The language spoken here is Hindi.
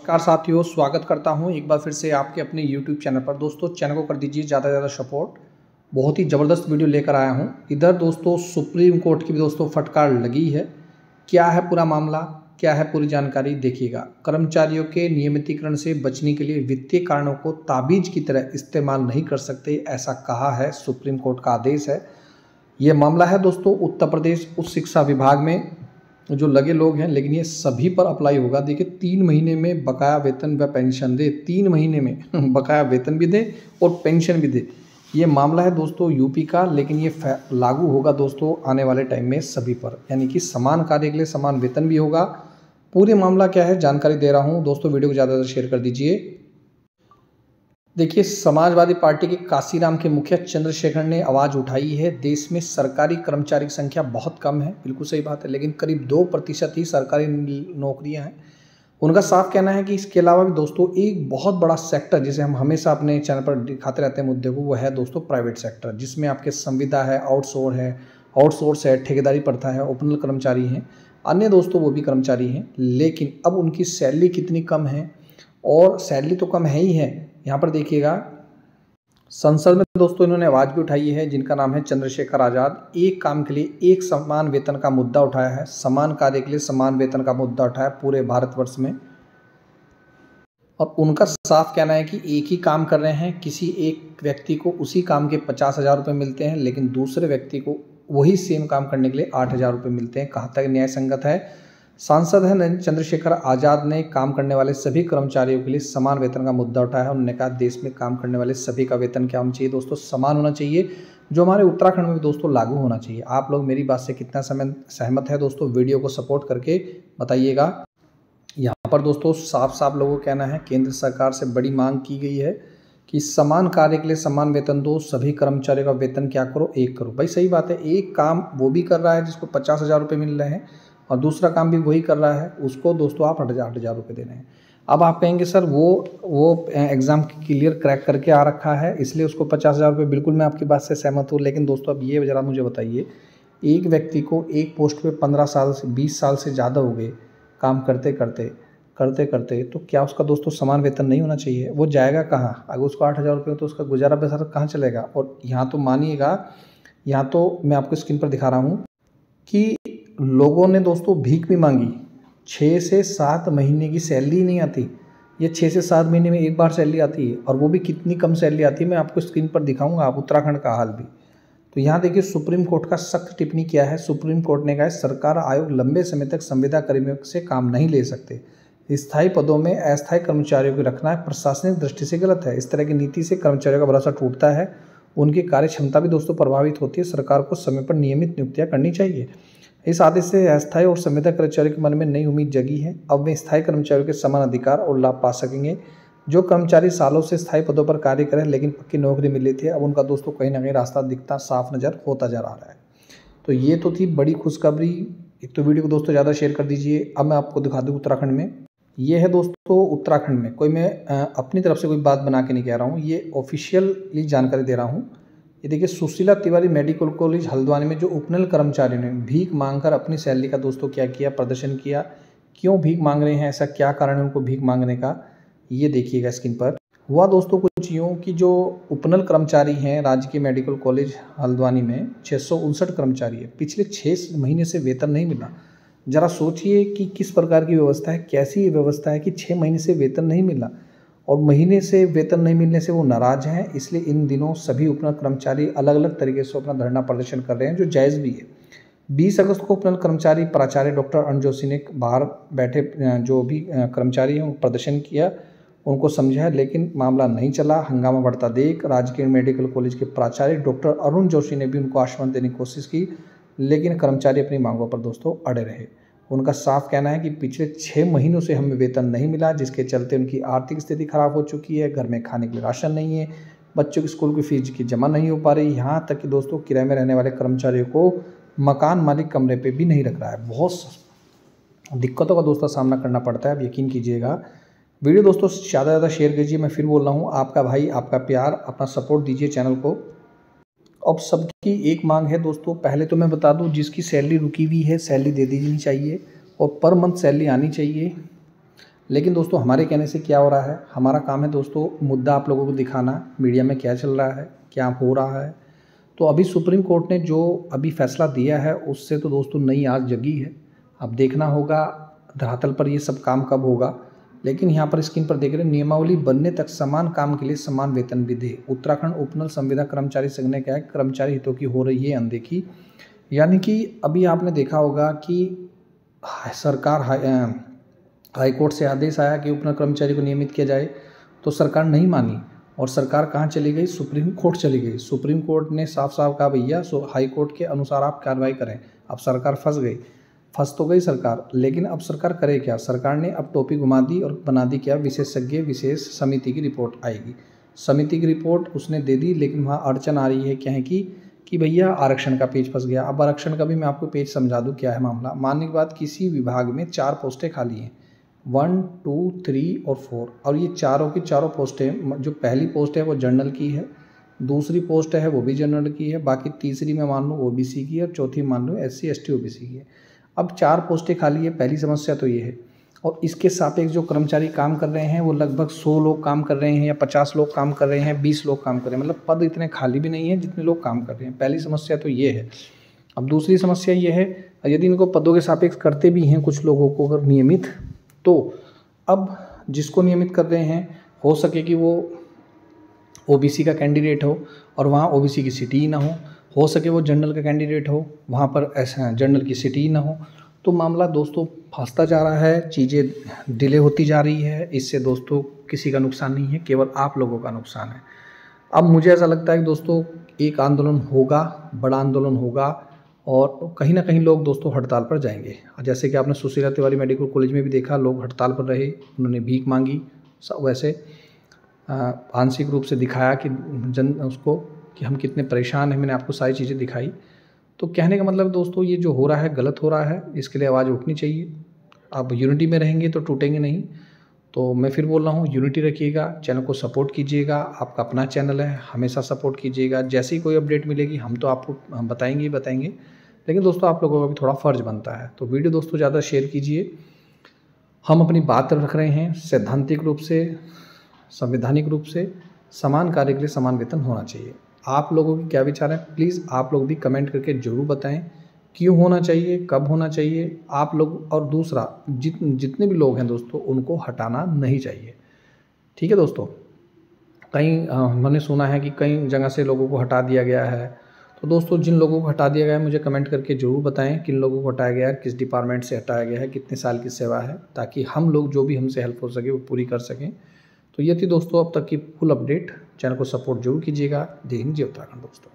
नमस्कार साथियों, स्वागत करता हूं एक बार फिर से आपके अपने YouTube चैनल पर। दोस्तों चैनल को कर दीजिए ज़्यादा से ज़्यादा सपोर्ट। बहुत ही ज़बरदस्त वीडियो लेकर आया हूं। इधर दोस्तों सुप्रीम कोर्ट की भी दोस्तों फटकार लगी है। क्या है पूरा मामला, क्या है पूरी जानकारी, देखिएगा। कर्मचारियों के नियमितीकरण से बचने के लिए वित्तीय कारणों को ताबीज की तरह इस्तेमाल नहीं कर सकते, ऐसा कहा है। सुप्रीम कोर्ट का आदेश है। ये मामला है दोस्तों उत्तर प्रदेश उच्च शिक्षा विभाग में जो लगे लोग हैं, लेकिन ये सभी पर अप्लाई होगा। देखिए 3 महीने में बकाया वेतन व पेंशन दे, 3 महीने में बकाया वेतन भी दे और पेंशन भी दे। ये मामला है दोस्तों यूपी का, लेकिन ये लागू होगा दोस्तों आने वाले टाइम में सभी पर, यानी कि समान कार्य के लिए समान वेतन भी होगा। पूरे मामला क्या है जानकारी दे रहा हूँ दोस्तों, वीडियो को ज़्यादा से ज़्यादा शेयर कर दीजिए। देखिए समाजवादी पार्टी के काशीराम के मुखिया चंद्रशेखर ने आवाज़ उठाई है। देश में सरकारी कर्मचारी की संख्या बहुत कम है, बिल्कुल सही बात है, लेकिन करीब 2% ही सरकारी नौकरियां हैं। उनका साफ कहना है कि इसके अलावा भी दोस्तों एक बहुत बड़ा सेक्टर जिसे हम हमेशा अपने चैनल पर दिखाते रहते हैं मुद्दे को, वो है दोस्तों प्राइवेट सेक्टर, जिसमें आपके संविदा है, आउटसोर्स है, ठेकेदारी प्रथा है, ओपनल कर्मचारी हैं, अन्य दोस्तों वो भी कर्मचारी हैं। लेकिन अब उनकी सैलरी कितनी कम है, और सैलरी तो कम है ही है। यहाँ पर देखिएगा संसद में दोस्तों इन्होंने आवाज़ भी उठाई है, जिनका नाम है चंद्रशेखर आज़ाद। एक काम के लिए एक समान वेतन का मुद्दा उठाया है, समान कार्य के लिए समान वेतन का मुद्दा उठाया पूरे भारतवर्ष में। और उनका साफ कहना है कि एक ही काम कर रहे हैं, किसी एक व्यक्ति को उसी काम के 50,000 रुपये मिलते हैं, लेकिन दूसरे व्यक्ति को वही सेम काम करने के लिए 8,000 रुपये मिलते हैं। कहाँ तक न्याय संगत है? सांसद है चंद्रशेखर आज़ाद ने काम करने वाले सभी कर्मचारियों के लिए समान वेतन का मुद्दा उठाया। उन्होंने कहा देश में काम करने वाले सभी का वेतन क्या होना चाहिए दोस्तों? समान होना चाहिए, जो हमारे उत्तराखंड में भी दोस्तों लागू होना चाहिए। आप लोग मेरी बात से कितना सहमत है दोस्तों? वीडियो को सपोर्ट करके बताइएगा। यहाँ पर दोस्तों साफ साफ लोगों का कहना है केंद्र सरकार से बड़ी मांग की गई है कि समान कार्य के लिए समान वेतन दो, सभी कर्मचारियों का वेतन क्या करो, एक करो। भाई सही बात है, एक काम वो भी कर रहा है जिसको 50,000 रुपये मिल रहे हैं, और दूसरा काम भी वही कर रहा है, उसको दोस्तों आप 8,000 रुपये दे रहे हैं। अब आप कहेंगे सर वो एग्ज़ाम क्लियर क्रैक करके आ रखा है इसलिए उसको 50,000 रुपये। बिल्कुल मैं आपकी बात से सहमत हूँ, लेकिन दोस्तों अब ये ज़रा मुझे बताइए, एक व्यक्ति को एक पोस्ट पे 15 साल से 20 साल से ज़्यादा हो गए काम करते करते, तो क्या उसका दोस्तों समान वेतन नहीं होना चाहिए? वो जाएगा कहाँ? अगर उसको 8,000 रुपये तो उसका गुजारा बसर कहाँ चलेगा? और यहाँ तो मानिएगा, यहाँ तो मैं आपको स्क्रीन पर दिखा रहा हूँ कि लोगों ने दोस्तों भीख भी मांगी। 6 से 7 महीने की सैलरी नहीं आती। ये 6 से 7 महीने में एक बार सैलरी आती है, और वो भी कितनी कम सैलरी आती है मैं आपको स्क्रीन पर दिखाऊंगा, आप उत्तराखंड का हाल भी। तो यहाँ देखिए सुप्रीम कोर्ट का सख्त टिप्पणी किया है। सुप्रीम कोर्ट ने कहा है सरकार आयोग लंबे समय तक संविदा कर्मियों से काम नहीं ले सकते। स्थायी पदों में अस्थायी कर्मचारियों को रखना है प्रशासनिक दृष्टि से गलत है। इस तरह की नीति से कर्मचारियों का भरोसा टूटता है, उनकी कार्य क्षमता भी दोस्तों प्रभावित होती है। सरकार को समय पर नियमित नियुक्तियाँ करनी चाहिए। इस आदेश से अस्थायी और संविदा कर्मचारियों के मन में नई उम्मीद जगी है। अब वे स्थायी कर्मचारियों के समान अधिकार और लाभ पा सकेंगे। जो कर्मचारी सालों से स्थायी पदों पर कार्य करें लेकिन पक्की नौकरी मिली थी, अब उनका दोस्तों कहीं ना कहीं रास्ता दिखता साफ नज़र होता जा रहा है। तो ये तो थी बड़ी खुशखबरी। एक तो वीडियो को दोस्तों ज़्यादा शेयर कर दीजिए। अब मैं आपको दिखा दूँ उत्तराखंड में। ये है दोस्तों उत्तराखंड में, कोई मैं अपनी तरफ से कोई बात बना के नहीं कह रहा हूँ, ये ऑफिशियली जानकारी दे रहा हूँ। ये देखिए सुशीला तिवारी मेडिकल कॉलेज हल्द्वानी में जो उपनल कर्मचारी ने भीख मांगकर अपनी सैलरी का दोस्तों क्या किया, प्रदर्शन किया। क्यों भीख मांग रहे हैं, ऐसा क्या कारण है उनको भीख मांगने का, ये देखिएगा स्क्रीन पर। हुआ दोस्तों कुछ यूँ कि जो उपनल कर्मचारी हैं राजकीय मेडिकल कॉलेज हल्द्वानी में 659 कर्मचारी है, पिछले 6 महीने से वेतन नहीं मिला। ज़रा सोचिए कि किस प्रकार की व्यवस्था है, कैसी व्यवस्था है कि 6 महीने से वेतन नहीं मिला, और महीने से वेतन नहीं मिलने से वो नाराज़ हैं। इसलिए इन दिनों सभी उपनल कर्मचारी अलग अलग तरीके से अपना धरना प्रदर्शन कर रहे हैं, जो जायज़ भी है। 20 अगस्त को उपनल कर्मचारी प्राचार्य डॉक्टर अरुण जोशी ने बाहर बैठे जो भी कर्मचारी हैं उनको प्रदर्शन किया, उनको समझाया, लेकिन मामला नहीं चला। हंगामा बढ़ता देख राजकीय मेडिकल कॉलेज के प्राचार्य डॉक्टर अरुण जोशी ने भी उनको आश्वासन देने की कोशिश की, लेकिन कर्मचारी अपनी मांगों पर दोस्तों अड़े रहे। उनका साफ कहना है कि पिछले 6 महीनों से हमें वेतन नहीं मिला, जिसके चलते उनकी आर्थिक स्थिति खराब हो चुकी है। घर में खाने के लिए राशन नहीं है, बच्चों की स्कूल की फीस की जमा नहीं हो पा रही। यहाँ तक कि दोस्तों किराए में रहने वाले कर्मचारियों को मकान मालिक कमरे पे भी नहीं रख रहा है। बहुत दिक्कतों का दोस्तों सामना करना पड़ता है, अब यकीन कीजिएगा। वीडियो दोस्तों ज़्यादा से ज़्यादा शेयर कीजिए। मैं फिर बोल रहा हूँ, आपका भाई, आपका प्यार, अपना सपोर्ट दीजिए चैनल को। अब सबकी एक मांग है दोस्तों, पहले तो मैं बता दूं, जिसकी सैलरी रुकी हुई है सैलरी दे देनी चाहिए, और पर मंथ सैलरी आनी चाहिए। लेकिन दोस्तों हमारे कहने से क्या हो रहा है, हमारा काम है दोस्तों मुद्दा आप लोगों को दिखाना, मीडिया में क्या चल रहा है, क्या हो रहा है। तो अभी सुप्रीम कोर्ट ने जो अभी फैसला दिया है उससे तो दोस्तों नई आस जगी है। अब देखना होगा धरातल पर ये सब काम कब होगा। लेकिन यहाँ पर स्क्रीन पर देख रहे हैं, नियमावली बनने तक समान काम के लिए समान वेतन विधि। उत्तराखंड उपनल संविदा कर्मचारी संघ ने कहा है कर्मचारी हितों की हो रही है अनदेखी। यानी कि अभी आपने देखा होगा कि सरकार हाईकोर्ट से आदेश आया कि उपनल कर्मचारी को नियमित किया जाए, तो सरकार नहीं मानी और सरकार कहाँ चली गई, सुप्रीम कोर्ट चली गई। सुप्रीम कोर्ट ने साफ साफ कहा भैया हाई कोर्ट के अनुसार आप कार्रवाई करें। अब सरकार फंस तो गई सरकार, लेकिन अब सरकार करे क्या। सरकार ने अब टोपी घुमा दी और बना दी क्या, विशेषज्ञ विशेष समिति की रिपोर्ट आएगी। समिति की रिपोर्ट उसने दे दी, लेकिन वहाँ अड़चन आ रही है क्या है कि भैया आरक्षण का पेज फंस गया। अब आरक्षण का भी मैं आपको पेज समझा दूँ क्या है मामला। मानने के बाद किसी विभाग में 4 पोस्टें खाली हैं, 1, 2, 3 और 4, और ये चारों की चारों पोस्टें, जो पहली पोस्ट है वो जनरल की है, दूसरी पोस्ट है वो भी जनरल की है, बाकी तीसरी में मान लो ओबीसी की है और चौथी मान लो SC ST OBC की है। अब 4 पोस्टें खाली है, पहली समस्या तो ये है। और इसके सापेक्ष जो कर्मचारी काम कर रहे हैं वो लगभग 100 लोग काम कर रहे हैं या 50 लोग काम कर रहे हैं, 20 लोग काम कर रहे हैं, मतलब पद इतने खाली भी नहीं है जितने लोग काम कर रहे हैं। पहली समस्या तो ये है। अब दूसरी समस्या ये है, यदि इनको पदों के सापेक्ष करते भी हैं कुछ लोगों को अगर नियमित, तो अब जिसको नियमित कर रहे हैं हो सके कि वो ओबीसी का कैंडिडेट हो और वहाँ ओबीसी की सीट ही ना हो सके वो जनरल का कैंडिडेट हो, वहाँ पर ऐसा जनरल की सीट ही ना हो। तो मामला दोस्तों फंसता जा रहा है, चीज़ें डिले होती जा रही है। इससे दोस्तों किसी का नुकसान नहीं है, केवल आप लोगों का नुकसान है। अब मुझे ऐसा लगता है कि दोस्तों एक आंदोलन होगा, बड़ा आंदोलन होगा और कहीं ना कहीं लोग दोस्तों हड़ताल पर जाएंगे। जैसे कि आपने सुशीला तिवारी मेडिकल कॉलेज में भी देखा, लोग हड़ताल पर रहे, उन्होंने भीख मांगी। वैसे आंशिक रूप से दिखाया कि उसको कि हम कितने परेशान हैं, मैंने आपको सारी चीज़ें दिखाई। तो कहने का मतलब दोस्तों ये जो हो रहा है गलत हो रहा है, इसके लिए आवाज़ उठनी चाहिए। आप यूनिटी में रहेंगे तो टूटेंगे नहीं। तो मैं फिर बोल रहा हूँ यूनिटी रखिएगा, चैनल को सपोर्ट कीजिएगा, आपका अपना चैनल है, हमेशा सपोर्ट कीजिएगा। जैसी कोई अपडेट मिलेगी हम तो आपको हम बताएंगे, लेकिन दोस्तों आप लोगों का भी थोड़ा फ़र्ज बनता है। तो वीडियो दोस्तों ज़्यादा शेयर कीजिए। हम अपनी बात रख रहे हैं, सैद्धांतिक रूप से, संवैधानिक रूप से समान कार्य के लिए समान वेतन होना चाहिए। आप लोगों की क्या विचार है, प्लीज़ आप लोग भी कमेंट करके ज़रूर बताएं क्यों होना चाहिए, कब होना चाहिए आप लोग। और दूसरा जितने भी लोग हैं दोस्तों उनको हटाना नहीं चाहिए, ठीक है दोस्तों। कहीं मैंने सुना है कि कई जगह से लोगों को हटा दिया गया है। तो दोस्तों जिन लोगों को हटा दिया गया है मुझे कमेंट करके ज़रूर बताएं किन लोगों को हटाया गया है, किस डिपार्टमेंट से हटाया गया है, कितने साल की सेवा है, ताकि हम लोग जो भी हमसे हेल्प हो सके वो पूरी कर सकें। तो ये थी दोस्तों अब तक की फुल अपडेट। चैनल को सपोर्ट जरूर कीजिएगा। जय हिंद, जय उत्तराखंड दोस्तों।